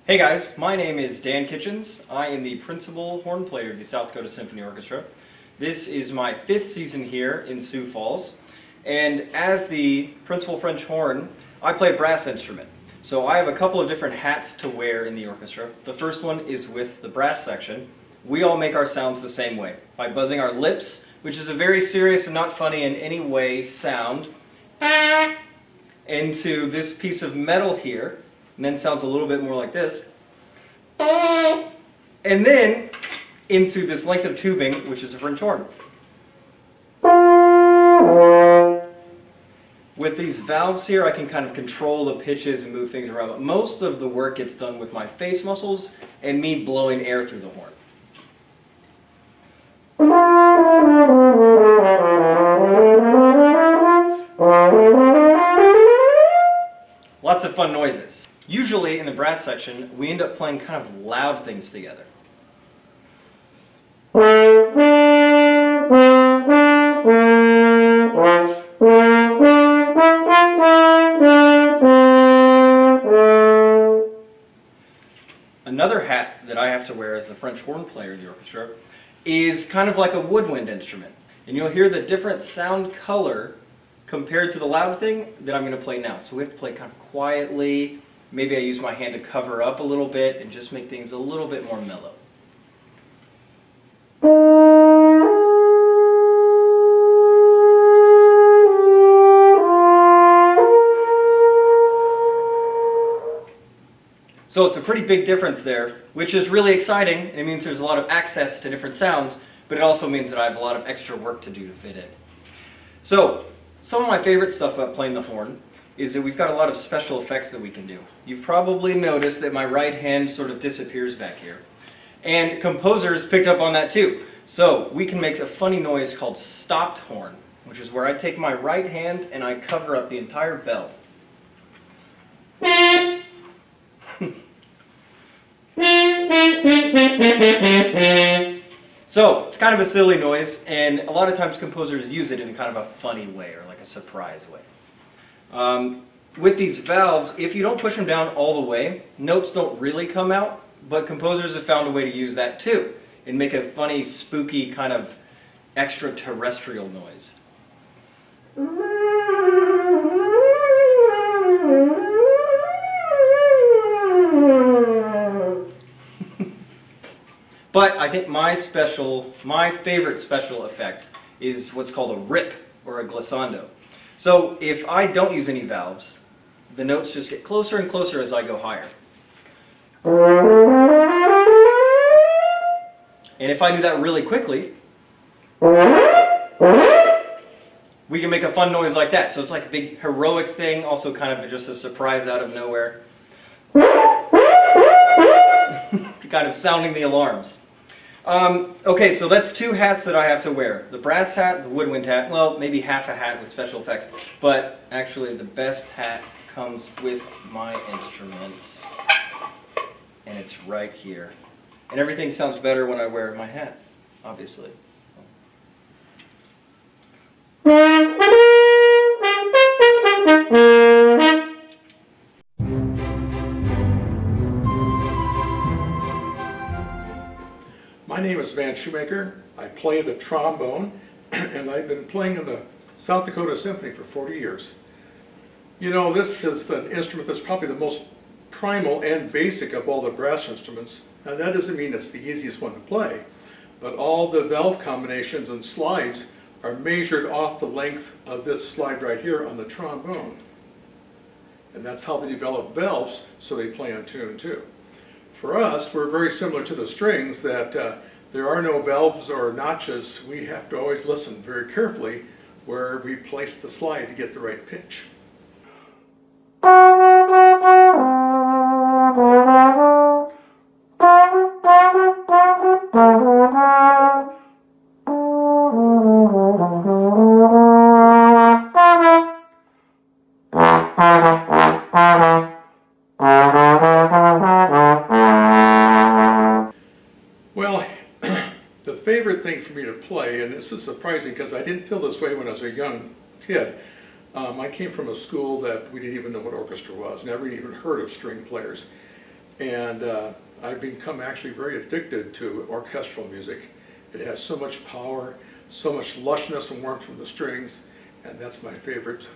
Hey guys, my name is Dan Kitchens. I am the principal horn player of the South Dakota Symphony Orchestra. This is my 5th season here in Sioux Falls, and as the principal French horn, I play a brass instrument. So I have a couple of different hats to wear in the orchestra. The first one is with the brass section. We all make our sounds the same way, by buzzing our lips, which is a very serious and not funny in any way sound, into this piece of metal here, and then sounds a little bit more like this. And then into this length of tubing, which is a French horn. With these valves here, I can kind of control the pitches and move things around. But most of the work gets done with my face muscles and me blowing air through the horn. Lots of fun noises. Usually in the brass section, we end up playing kind of loud things together. Another hat that I have to wear as the French horn player in the orchestra is kind of like a woodwind instrument. And you'll hear the different sound color compared to the loud thing that I'm going to play now. So we have to play kind of quietly. Maybe I use my hand to cover up a little bit and just make things a little bit more mellow. So it's a pretty big difference there, which is really exciting. It means there's a lot of access to different sounds, but it also means that I have a lot of extra work to do to fit in. So some of my favorite stuff about playing the horn is that we've got a lot of special effects that we can do. You've probably noticed that my right hand sort of disappears back here. And composers picked up on that too. So we can make a funny noise called stopped horn, which is where I take my right hand and I cover up the entire bell. So it's kind of a silly noise, and a lot of times composers use it in kind of a funny way or like a surprise way. With these valves, if you don't push them down all the way, notes don't really come out, but composers have found a way to use that too and make a funny, spooky kind of extraterrestrial noise. But I think my favorite special effect is what's called a rip or a glissando. So if I don't use any valves, the notes just get closer and closer as I go higher. And if I do that really quickly, we can make a fun noise like that. So it's like a big heroic thing, also kind of just a surprise out of nowhere. Kind of sounding the alarms. Okay, so that's two hats that I have to wear. The brass hat, the woodwind hat, well, maybe half a hat with special effects, but actually the best hat comes with my instruments, and it's right here. And everything sounds better when I wear my hat, obviously. My name is Schumacher. I play the trombone, and I've been playing in the South Dakota Symphony for 40 years. You know, this is an instrument that's probably the most primal and basic of all the brass instruments, and that doesn't mean it's the easiest one to play, but all the valve combinations and slides are measured off the length of this slide right here on the trombone. And that's how they develop valves, so they play in tune too. For us, we're very similar to the strings that there are no valves or notches. We have to always listen very carefully where we place the slide to get the right pitch. Well, the favorite thing for me to play, and this is surprising because I didn't feel this way when I was a young kid. I came from a school that we didn't even know what orchestra was, never even heard of string players. And I've become actually very addicted to orchestral music. It has so much power, so much lushness and warmth from the strings, and that's my favorite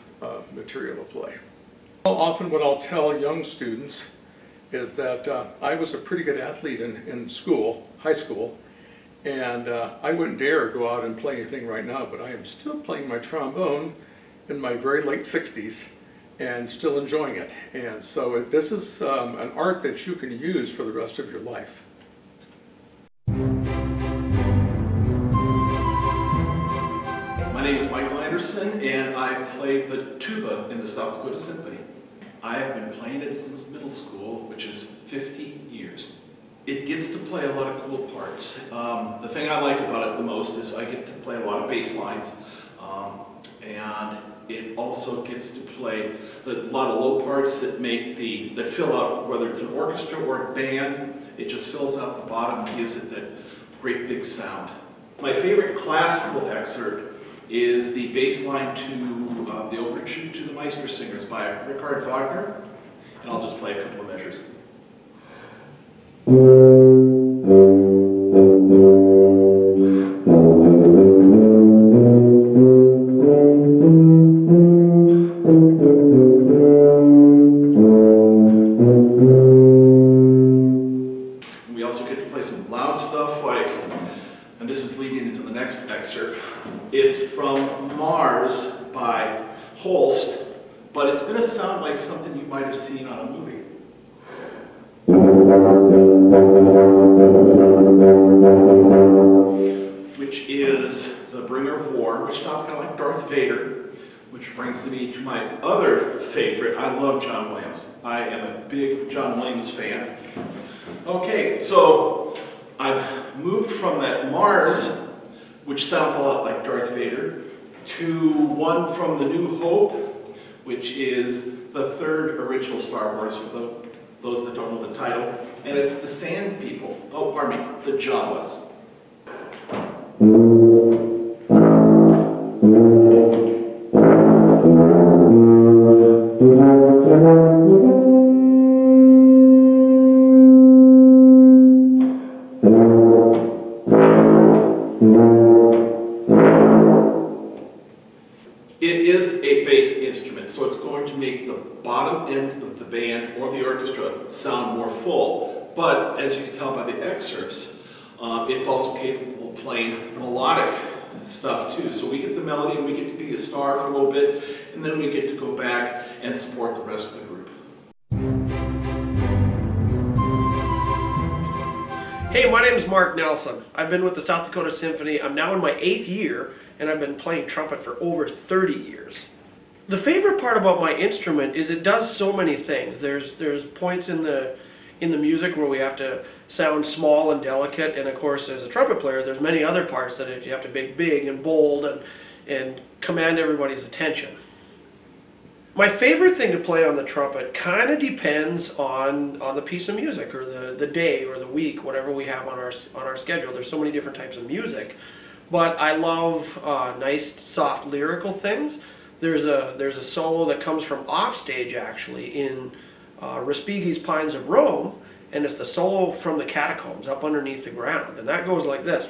material to play. Often what I'll tell young students is that I was a pretty good athlete in school, high school, and I wouldn't dare go out and play anything right now, but I am still playing my trombone in my very late 60s and still enjoying it. And so this is an art that you can use for the rest of your life. My name is Michael Anderson, and I play the tuba in the South Dakota Symphony. I have been playing it since middle school, which is 50 years. It gets to play a lot of cool parts. The thing I like about it the most is I get to play a lot of bass lines, and it also gets to play a lot of low parts that fill out, whether it's an orchestra or a band. It just fills out the bottom and gives it that great big sound. My favorite classical excerpt is the bass line to the Overture to the Meistersingers by Richard Wagner, and I'll just play a couple of measures. We also get to play some loud stuff like, and this is leading into the next excerpt, it's from Mars by Holst, but it's going to sound like something you might have seen on a movie. Which is The Bringer of War, which sounds kind of like Darth Vader, which brings me to my other favorite. I love John Williams. I am a big John Williams fan. Okay, so I've moved from that Mars, which sounds a lot like Darth Vader, to one from The New Hope, which is the third original Star Wars, for those that don't know the title, and it's the Sand People. Oh, pardon me, the Jawas. It is a bass instrument, so it's going to make the bottom end of the band or the orchestra sound more full. But as you can tell by the excerpts, it's also capable of playing melodic stuff too. So we get the melody and we get to be the star for a little bit, and then we get to go back and support the rest of the group. Hey, my name is Mark Nelson. I've been with the South Dakota Symphony. I'm now in my 8th year, and I've been playing trumpet for over 30 years. The favorite part about my instrument is it does so many things. There's points in the music where we have to sound small and delicate, and of course as a trumpet player there's many other parts that you have to be big and bold and command everybody's attention. My favorite thing to play on the trumpet kind of depends on the piece of music or the day or the week, whatever we have on our schedule. There's so many different types of music, but I love nice soft lyrical things. There's a solo that comes from offstage actually in Respighi's Pines of Rome, and it's the solo from the catacombs up underneath the ground, and that goes like this.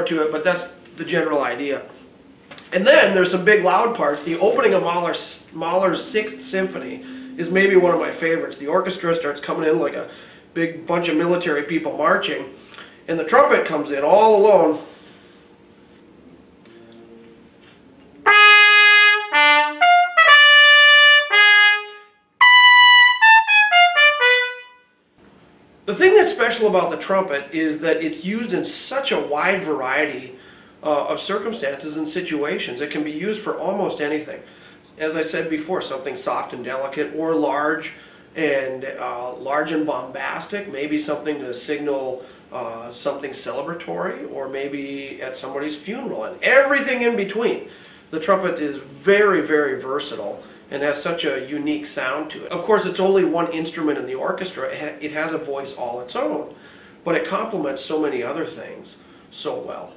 To it, but that's the general idea. And then there's some big loud parts. The opening of Mahler's 6th Symphony is maybe one of my favorites. The orchestra starts coming in like a big bunch of military people marching, and the trumpet comes in all alone. The thing that's special about the trumpet is that it's used in such a wide variety of circumstances and situations. It can be used for almost anything. As I said before, something soft and delicate, or large and bombastic, maybe something to signal something celebratory, or maybe at somebody's funeral, and everything in between. The trumpet is very, very versatile and has such a unique sound to it. Of course, it's only one instrument in the orchestra. It has a voice all its own, but it complements so many other things so well.